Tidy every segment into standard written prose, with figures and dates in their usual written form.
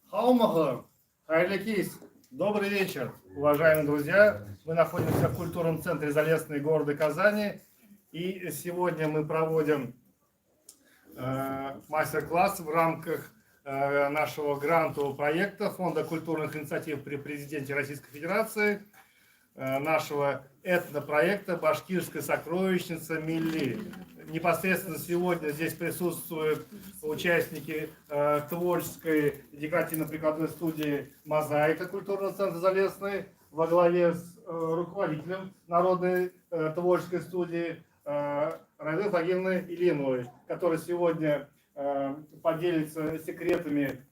Хаумахар, Хайлекис, добрый вечер, уважаемые друзья. Мы находимся в культурном центре Залесной города Казани. И сегодня мы проводим мастер-класс в рамках нашего грантового проекта Фонда культурных инициатив при президенте Российской Федерации, нашего этнопроекта «Башкирская сокровищница Милли». Непосредственно сегодня здесь присутствуют участники творческой декоративно-прикладной студии «Мозаика» культурного центра Залесной во главе с руководителем народной творческой студии Раиды Фагимовной Ильиновой, которая сегодня поделится секретами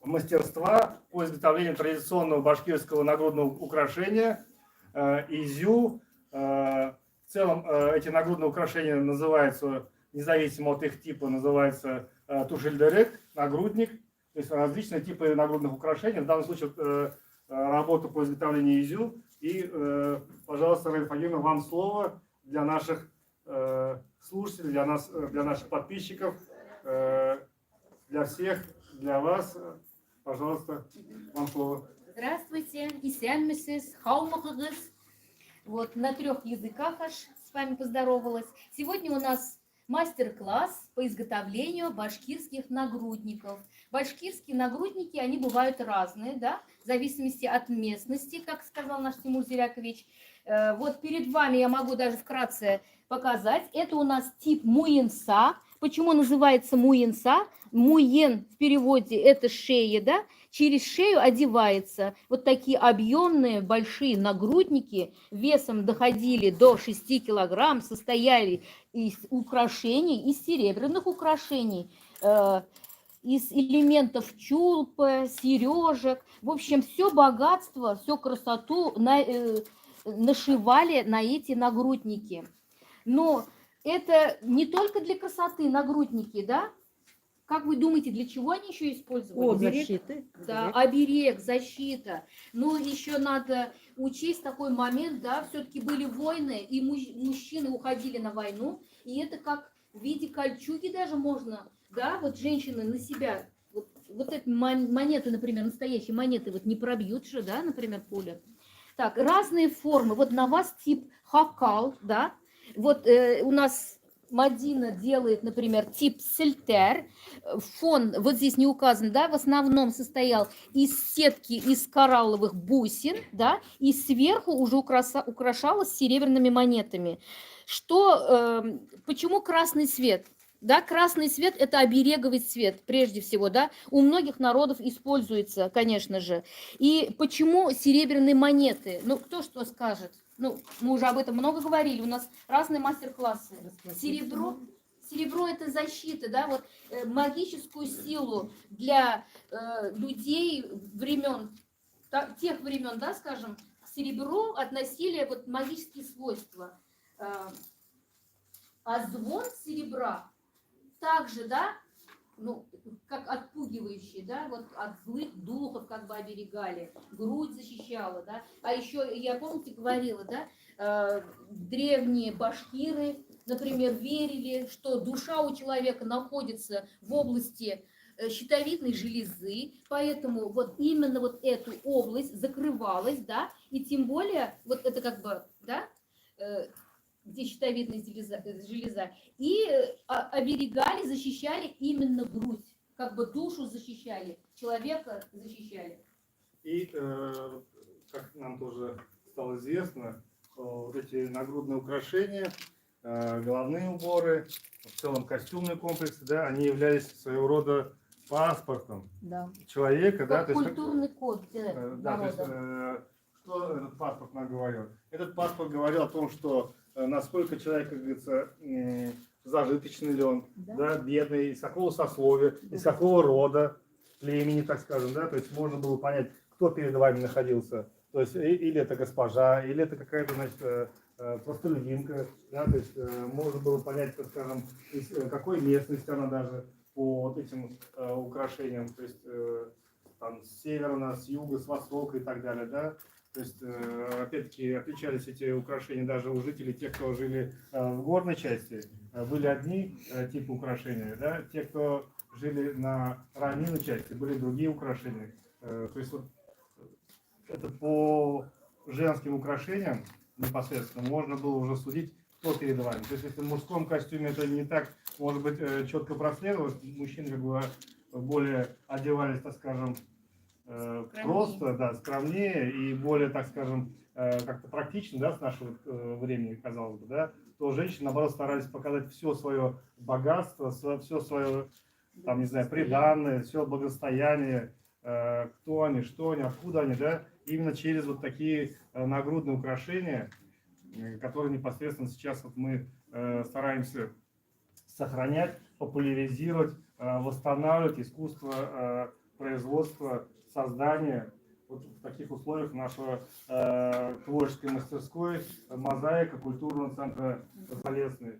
мастерства по изготовлению традиционного башкирского нагрудного украшения изю. В целом эти нагрудные украшения называются, независимо от их типа, называются тушельдерек, нагрудник. То есть различные типы нагрудных украшений. В данном случае работа по изготовлению изю. И, пожалуйста, Раида Фагимовна, вам слово для наших слушателей, для наших подписчиков, для всех, для вас. Пожалуйста, вам слово. Здравствуйте, Исян Мессис, Хаумахагыс. Вот на 3 языках аж с вами поздоровалась. Сегодня у нас мастер-класс по изготовлению башкирских нагрудников. Башкирские нагрудники, они бывают разные, да, в зависимости от местности, как сказал наш Тимур Зирякович. Вот перед вами я могу даже вкратце показать. Это у нас тип муенса. Почему называется муенса? Муен в переводе это шея, да? Через шею одевается вот такие объемные большие нагрудники, весом доходили до 6 килограмм, состояли из украшений, из серебряных украшений, из элементов чулпы, сережек. В общем, все богатство, всю красоту нашивали на эти нагрудники. Но это не только для красоты нагрудники, да? Как вы думаете, для чего они еще использовали? Защиты. Да, оберег, защита. Но еще надо учесть такой момент, да, все-таки были войны, и мужчины уходили на войну, и это как в виде кольчуги даже можно, да, вот женщины на себя, вот эти монеты, например, настоящие монеты, вот не пробьют же, да, например, пуля. Так, разные формы. Вот на вас тип хакал, да, вот у нас Мадина делает, например, тип сельтер. Фон, вот здесь не указан, да, в основном состоял из сетки из коралловых бусин, да, и сверху уже украшалось серебряными монетами. Почему красный цвет? Да, красный цвет – это обереговый цвет, прежде всего, да, у многих народов используется, конечно же. И почему серебряные монеты? Ну, кто что скажет? Ну, мы уже об этом много говорили, у нас разные мастер-классы. Серебро – это защита, да, вот магическую силу для людей тех времен, да, скажем, к серебру относили вот магические свойства. А звон серебра также, да, ну, как отпугивающий, да, вот от злых духов как бы оберегали, грудь защищала, да. А еще, я, помните, говорила, да, древние башкиры, например, верили, что душа у человека находится в области щитовидной железы, поэтому вот именно вот эту область закрывалась, да, и тем более, вот это как бы, да, где щитовидная железа, и оберегали, защищали именно грудь, как бы душу защищали, человека защищали. И, как нам тоже стало известно, вот эти нагрудные украшения, головные уборы, в целом костюмные комплексы, да, они являлись своего рода паспортом человека. Как да, культурный код да, то есть, что этот паспорт нам говорил? Этот паспорт говорил о том, что насколько человек, как говорится, зажиточный ли он, да, бедный, из какого сословия, из какого рода, племени, так скажем, да, то есть можно было понять, кто перед вами находился, то есть или это госпожа, или это какая-то, значит, простолюдинка, да, то есть можно было понять, так скажем, из какой местности она даже по вот этим украшениям, то есть там с севера, с юга, с востока и так далее, да. То есть, опять-таки, отличались эти украшения даже у жителей, тех, кто жили в горной части. Были одни типы украшения, да? Те, кто жили на равнинной части, были другие украшения. То есть вот это по женским украшениям непосредственно можно было уже судить, кто перед вами. То есть если в мужском костюме это не так, может быть, четко проследовалось, мужчины как бы более одевались, так скажем, просто, да, скромнее и более, так скажем, как-то практично, да, с нашего времени, казалось бы, да, то женщины, наоборот, старались показать все свое богатство, все свое, там, не знаю, приданное, все благосостояние, кто они, что они, откуда они, да, именно через вот такие нагрудные украшения, которые непосредственно сейчас вот мы стараемся сохранять, популяризировать, восстанавливать искусство производства, создания вот в таких условиях нашего творческой мастерской «Мозаика» культурного центра Залесный.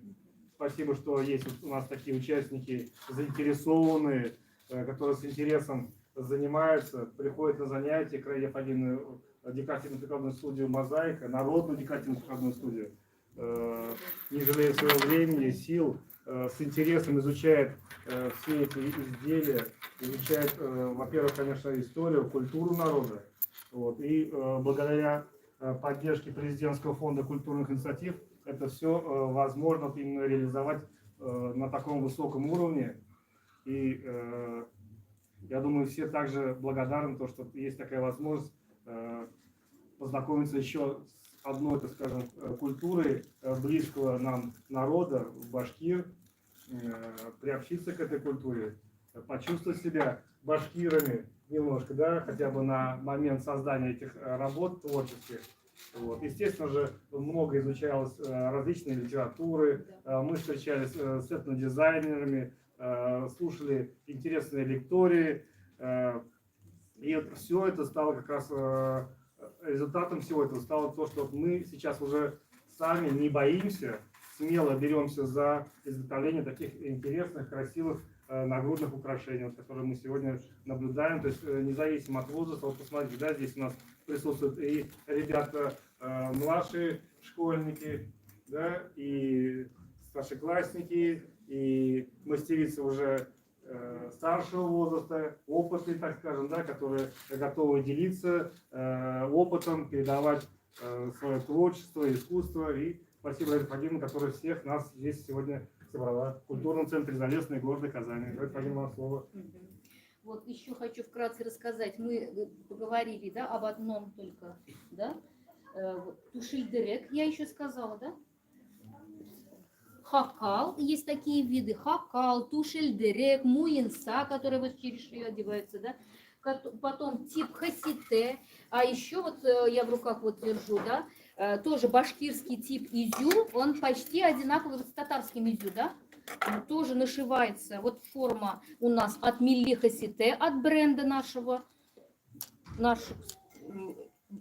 Спасибо, что есть у нас такие участники заинтересованные, которые с интересом занимаются, приходят на занятия к Раиде Фадимовне декоративно-прикладную студию «Мозаика», народную декоративно-прикладную студию, не жалея своего времени, сил, с интересом изучает все эти изделия, изучает, во-первых, конечно, историю, культуру народа. Вот, и благодаря поддержке президентского фонда культурных инициатив это все возможно именно реализовать на таком высоком уровне. И я думаю, все также благодарны, то, что есть такая возможность познакомиться еще с одной, так скажем, культурой близкого нам народа, башкир, приобщиться к этой культуре, почувствовать себя башкирами немножко, да, хотя бы на момент создания этих работ творческих. Вот. Естественно же, много изучалось различной литературы, мы встречались с этнодизайнерами, слушали интересные лектории, и все это стало как раз результатом всего этого стало то, что мы сейчас уже сами не боимся, смело беремся за изготовление таких интересных, красивых нагрудных украшений, которые мы сегодня наблюдаем. То есть независимо от возраста, вот посмотрите, да, здесь у нас присутствуют и ребята младшие школьники, да, и старшеклассники, и мастерицы уже старшего возраста, опытные, так скажем, да, которые готовы делиться опытом, передавать свое творчество, искусство. И спасибо Раиде Фадимовне, которая всех нас здесь сегодня собрала в культурном центре Залесной города Казани. Раида Фадимовна, вам слово. Вот еще хочу вкратце рассказать. Мы поговорили, да, об одном только, да, тушильдерек, я еще сказала, да? Хакал, есть такие виды, хакал, тушельдерек, муинса, которые вот через шею одеваются, да, потом тип хасите, а еще вот я в руках вот держу, да, тоже башкирский тип изю, он почти одинаковый с татарским изю, да, он тоже нашивается, вот форма у нас от Милли Хасите, от бренда нашего,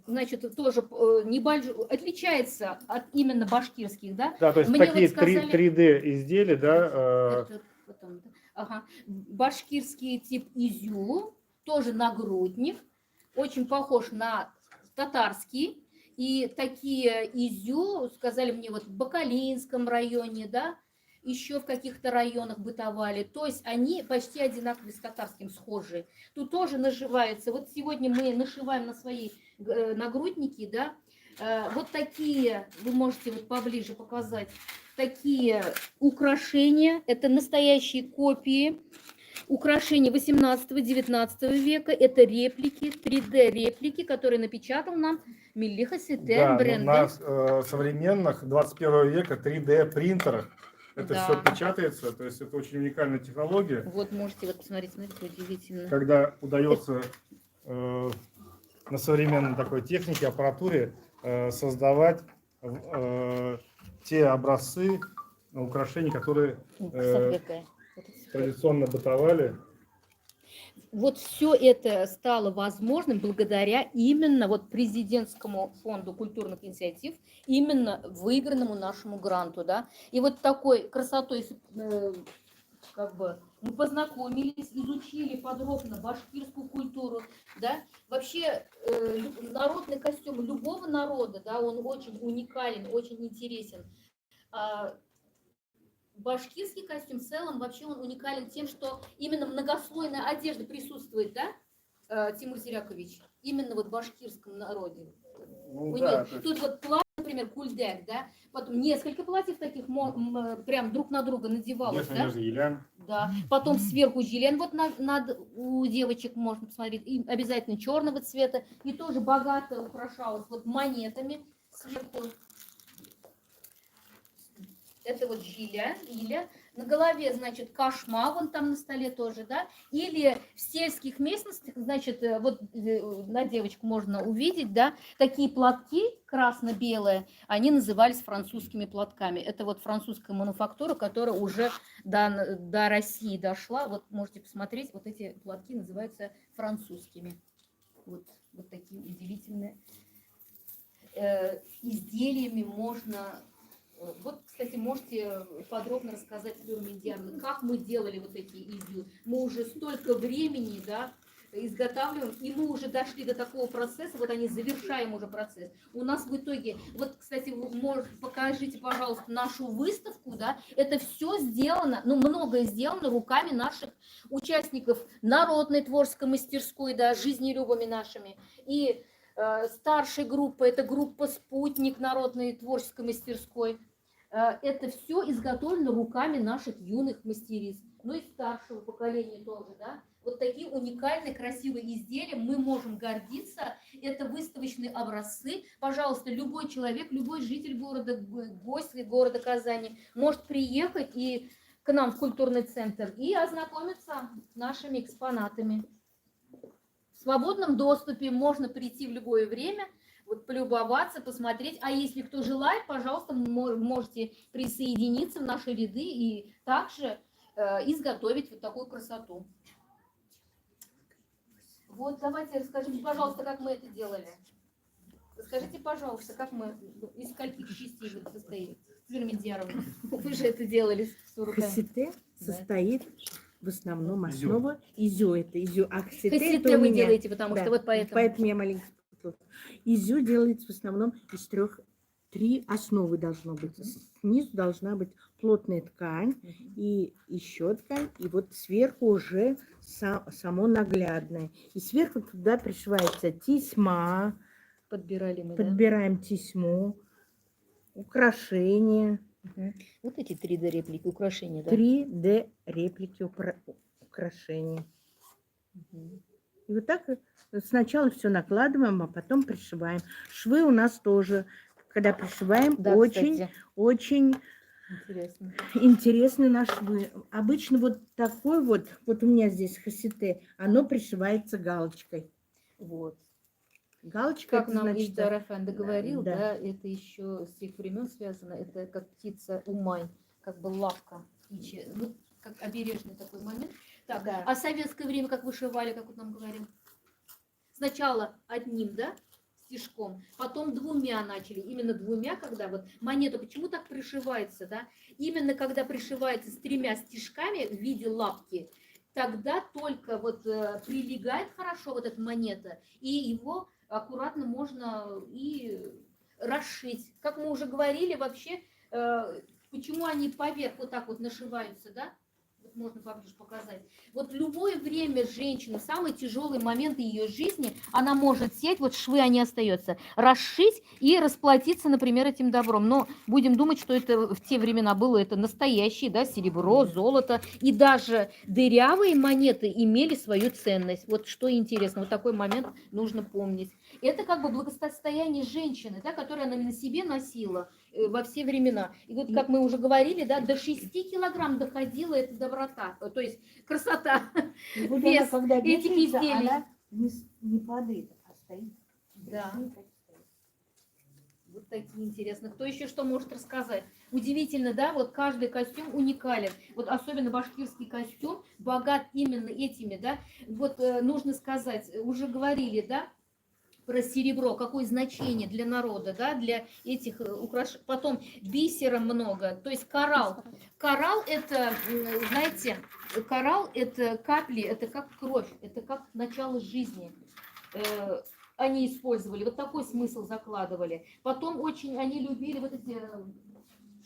значит, тоже небольшой, отличается от именно башкирских, да? Да, то есть Мне такие вот сказали, 3D изделия, да? потом, ага. Башкирский тип изю, тоже нагрудник, очень похож на татарский. И такие изю, сказали мне, вот в Бакалинском районе, да, еще в каких-то районах бытовали. То есть они почти одинаковые с татарским, схожие. Тут тоже нашивается. Вот сегодня мы нашиваем на свои нагрудники, да, вот такие, вы можете вот поближе показать, такие украшения, это настоящие копии украшений 18-19 века, это реплики, 3D реплики, которые напечатал нам Милли Хасите, Да, бренда. на современных 21 века 3D принтерах это Да. все печатается, то есть это очень уникальная технология. Вот можете вот посмотреть, смотрите, удивительно. Когда удается на современной такой технике, аппаратуре создавать те образцы украшений, которые традиционно бытовали. Вот все это стало возможным благодаря именно вот президентскому фонду культурных инициатив, именно выигранному нашему гранту, да. И вот такой красотой, как бы, мы познакомились, изучили подробно башкирскую культуру, да. Вообще народный костюм любого народа, да, он очень уникален, очень интересен. башкирский костюм в целом вообще он уникален тем, что именно многослойная одежда присутствует, да, Тимур Зирякович? Именно вот в башкирском народе. Ну, да, то есть... Тут вот платье, например, кульдек, да, потом несколько платьев таких прям друг на друга надевалось, да? Елян. Да. Потом сверху жилен вот у девочек можно посмотреть, и обязательно черного цвета, и тоже богато украшалось вот монетами сверху. Это вот Иля. На голове, значит, кашма, вон там на столе тоже, да. Или в сельских местностях, значит, вот на девочку можно увидеть, да, такие платки красно-белые, они назывались французскими платками. Это вот французская мануфактура, которая уже до России дошла. Вот можете посмотреть, вот эти платки называются французскими. Вот такие удивительные изделиями можно... Вот, кстати, можете подробно рассказать, Диана, как мы делали вот эти изюмы. Мы уже столько времени, да, изготавливаем, и мы уже дошли до такого процесса, вот они завершаем уже процесс. У нас в итоге, вот, кстати, покажите, пожалуйста, нашу выставку, да, это все сделано, ну, многое сделано руками наших участников народной творческой мастерской, да, жизнелюбами нашими. И старшей группа, это группа «Спутник» народной творческой мастерской. Это все изготовлено руками наших юных мастериц. Ну и старшего поколения тоже, да. Вот такие уникальные, красивые изделия, мы можем гордиться. Это выставочные образцы. Пожалуйста, любой человек, любой житель города, гость города Казани может приехать и к нам в культурный центр и ознакомиться с нашими экспонатами. В свободном доступе можно прийти в любое время, вот полюбоваться, посмотреть. А если кто желает, пожалуйста, можете присоединиться в наши ряды и также изготовить вот такую красоту. Вот, давайте расскажите, пожалуйста, как мы это делали. Расскажите, пожалуйста, как мы, из скольких частей это состоит? Вы же это делали с руками. Хасите состоит в основном основа изю. Это изю. А хасите это вы делаете, потому что вот поэтому. Поэтому я маленько. Изю делается в основном из три основы должно быть. Снизу должна быть плотная ткань и еще ткань, и вот сверху уже само наглядное. И сверху туда пришивается тесьма. Подбираем тесьму, украшения. Вот эти 3D-реплики, украшения, да? 3D-реплики украшений. И вот так сначала все накладываем, а потом пришиваем. Швы у нас тоже, когда пришиваем, да, очень интересны наши швы. Обычно вот такой вот у меня здесь хасите, оно пришивается галочкой. Вот. Галочка, как нам Ильдар Афенди говорил, да. Да, это еще с тех времен связано, это как птица умань, как бы лапка птичья, ну, как обережный такой момент. Так, да. А в советское время как вышивали, как вот нам говорил? Сначала одним, да, стежком, потом двумя начали, именно двумя, когда вот монета, почему так пришивается, да? Именно когда пришивается с 3 стежками в виде лапки, тогда только вот прилегает хорошо вот эта монета, и его аккуратно можно и расшить. Как мы уже говорили, вообще, почему они поверх вот так вот нашиваются, да? Вот можно поближе показать. Вот в любое время женщина, в самый тяжелый момент ее жизни, она может сесть, вот швы они остаются, расшить и расплатиться, например, этим добром. Но будем думать, что это в те времена было это настоящее, да, серебро, золото. И даже дырявые монеты имели свою ценность. Вот что интересно, вот такой момент нужно помнить. Это как бы благосостояние женщины, да, которое она на себе носила во все времена. И вот, как мы уже говорили, да, до 6 килограмм доходила эта доброта, то есть красота. Вот без она, этих изделий. Она не падает, а стоит. Да. Вот такие интересные. Кто еще что может рассказать? Удивительно, да, вот каждый костюм уникален. Вот особенно башкирский костюм богат именно этими, да. Вот нужно сказать, уже говорили, да, про серебро, какое значение для народа, да, для этих украшений. Потом бисера много, то есть коралл. Коралл это, знаете, коралл это капли, это как кровь, это как начало жизни. Они использовали, вот такой смысл закладывали. Потом очень они любили вот эти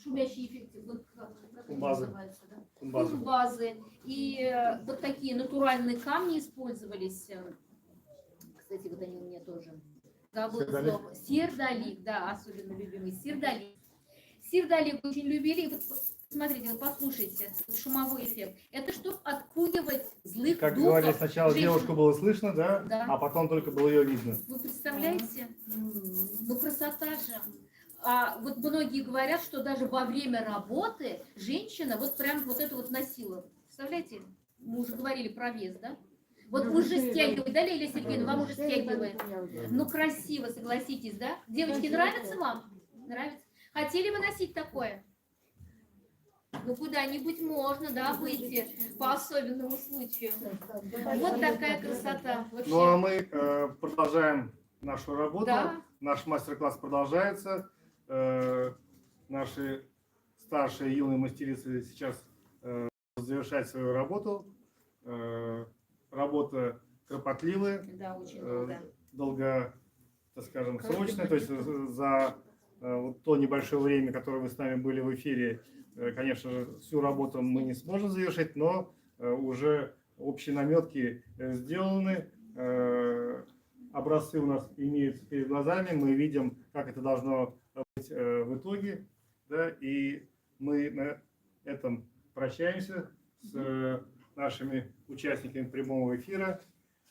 шумящие эффекты, вот как они Кумбазы. называются, да? Кумбазы. Кумбазы. И вот такие натуральные камни использовались. Кстати, вот они у меня тоже. Забыла Сердолик? слово. Сердолик, да, особенно любимый сердолик. Сердолик очень любили. И вот смотрите, вот послушайте, вот шумовой эффект. Это чтобы отпугивать злых Как духов. говорили, сначала женщин. девушку было слышно, да? Да. А потом только было ее видно. Вы представляете? Ну, красота же. А вот многие говорят, что даже во время работы женщина вот прям вот это вот носила. Представляете? Мы уже говорили про вес, да? Вот уже стягивает, да, Лилия Сергеевна, вам уже стягивает. Ну, красиво, согласитесь, да? Девочки, нравится вам? Нравится? Хотели бы носить такое? Ну, куда-нибудь можно, да, выйти по особенному случаю. Вот такая красота. Вообще. Ну а мы продолжаем нашу работу. Да. Наш мастер-класс продолжается. Наши старшие юные мастерицы сейчас завершают свою работу. Работа кропотливая, Да, очень много. долго, так скажем, срочная. То есть за вот то небольшое время, которое вы с нами были в эфире, конечно же, всю работу мы не сможем завершить, но уже общие наметки сделаны. Образцы у нас имеются перед глазами, мы видим, как это должно быть в итоге, да, и мы на этом прощаемся с нашими участниками прямого эфира.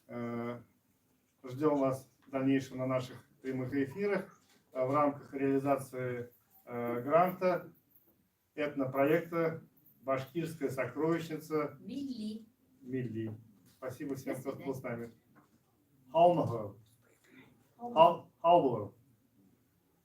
Ждем вас в дальнейшем на наших прямых эфирах в рамках реализации гранта этнопроекта «Башкирская сокровищница Милли. Милли». Спасибо всем, До кто свидания. был с нами. Хау было?